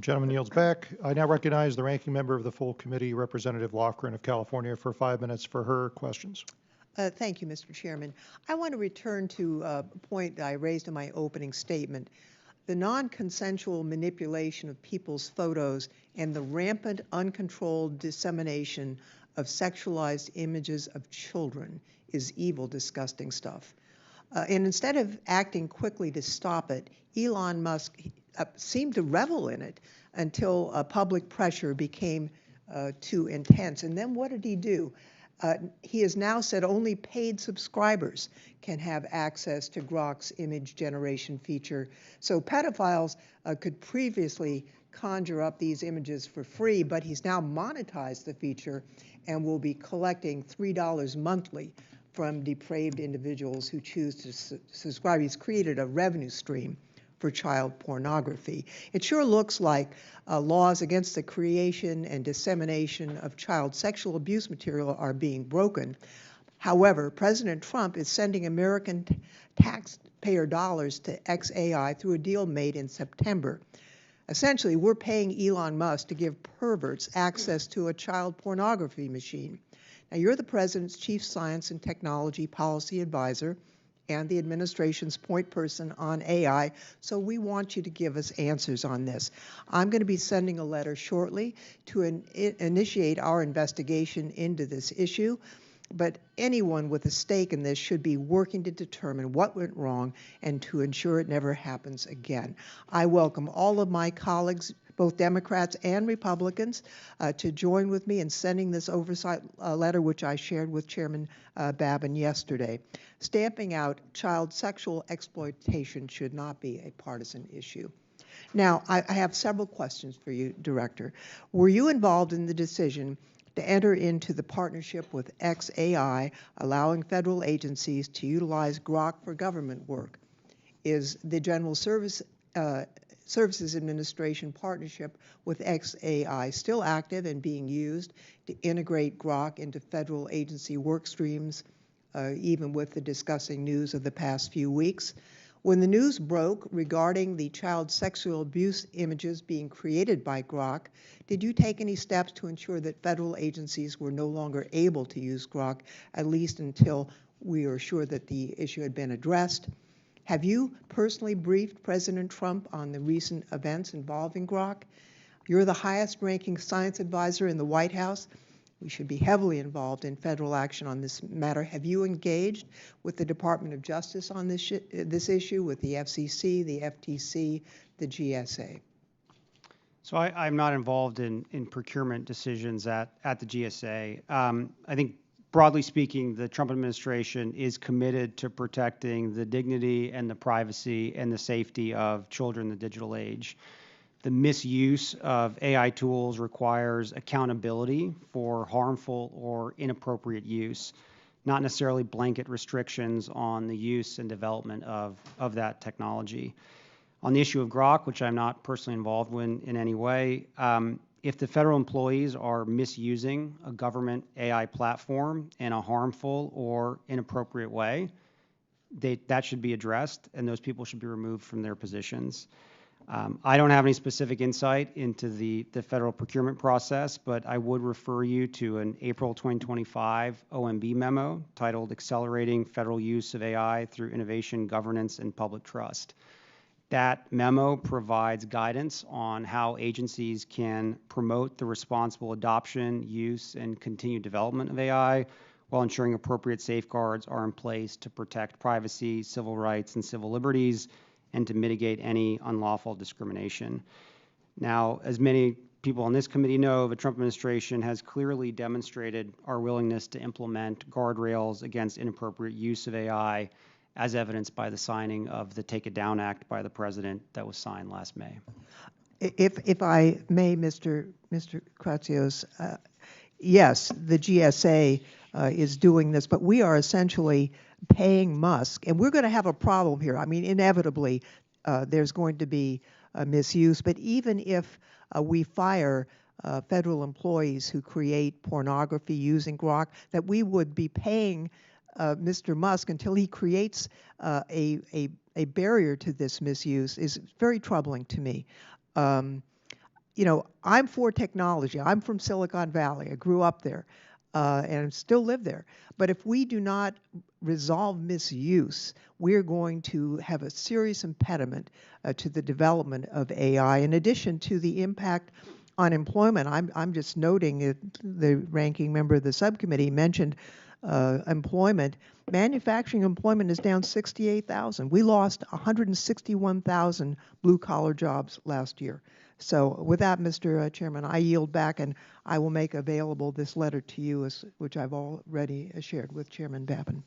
Gentleman yields back. I now recognize the ranking member of the full committee, Representative Lofgren of California, for 5 minutes for her questions. Thank you, Mr. Chairman. I want to return to a point that I raised in my opening statement. The non-consensual manipulation of people's photos and the rampant, uncontrolled dissemination of sexualized images of children is evil, disgusting stuff. And instead of acting quickly to stop it, Elon Musk seemed to revel in it until public pressure became too intense. And then what did he do? He has now said only paid subscribers can have access to Grok's image generation feature. So pedophiles could previously conjure up these images for free, but he's now monetized the feature and will be collecting $3 monthly from depraved individuals who choose to subscribe. He's created a revenue stream for child pornography. It sure looks like laws against the creation and dissemination of child sexual abuse material are being broken. However, President Trump is sending American taxpayer dollars to XAI through a deal made in September. Essentially, we're paying Elon Musk to give perverts access to a child pornography machine. Now, you're the president's chief science and technology policy advisor and the administration's point person on AI, so we want you to give us answers on this. I'm going to be sending a letter shortly to initiate our investigation into this issue, but anyone with a stake in this should be working to determine what went wrong and to ensure it never happens again. I welcome all of my colleagues, both Democrats and Republicans, to join with me in sending this oversight letter, which I shared with Chairman Babin yesterday. Stamping out child sexual exploitation should not be a partisan issue. Now, I have several questions for you, Director. Were you involved in the decision to enter into the partnership with XAI, allowing federal agencies to utilize Grok for government work? Is the General Services Administration partnership with XAI still active and being used to integrate Grok into federal agency work streams, even with the disgusting news of the past few weeks? When the news broke regarding the child sexual abuse images being created by Grok, did you take any steps to ensure that federal agencies were no longer able to use Grok, at least until we are sure that the issue had been addressed? Have you personally briefed President Trump on the recent events involving Grok? You're the highest-ranking science advisor in the White House. We should be heavily involved in federal action on this matter. Have you engaged with the Department of Justice on this issue, with the FCC, the FTC, the GSA? So I'm not involved in procurement decisions at the GSA. I think, broadly speaking, the Trump administration is committed to protecting the dignity and the privacy and the safety of children in the digital age. The misuse of AI tools requires accountability for harmful or inappropriate use, not necessarily blanket restrictions on the use and development of that technology. On the issue of Grok, which I'm not personally involved in any way, if the federal employees are misusing a government AI platform in a harmful or inappropriate way, that should be addressed, and those people should be removed from their positions. I don't have any specific insight into the federal procurement process, but I would refer you to an April 2025 OMB memo titled Accelerating Federal Use of AI Through Innovation, Governance, and Public Trust. That memo provides guidance on how agencies can promote the responsible adoption, use, and continued development of AI while ensuring appropriate safeguards are in place to protect privacy, civil rights, and civil liberties, and to mitigate any unlawful discrimination. Now, as many people on this committee know, the Trump administration has clearly demonstrated our willingness to implement guardrails against inappropriate use of AI, as evidenced by the signing of the Take It Down Act by the president that was signed last May. If I may, Mr. Kratsios, yes, the GSA is doing this, but we are essentially paying Musk, and we're going to have a problem here. I mean, inevitably, there's going to be misuse, but even if we fire federal employees who create pornography using Grok, that we would be paying Mr. Musk until he creates a barrier to this misuse is very troubling to me. I'm for technology. I'm from Silicon Valley. I grew up there and still live there. But if we do not resolve misuse, we're going to have a serious impediment to the development of AI, in addition to the impact on employment. I'm just noting that the ranking member of the subcommittee mentioned employment. Manufacturing employment is down 68,000. We lost 161,000 blue-collar jobs last year. So with that, Mr. Chairman, I yield back, and I will make available this letter to you, which I've already shared with Chairman Babin.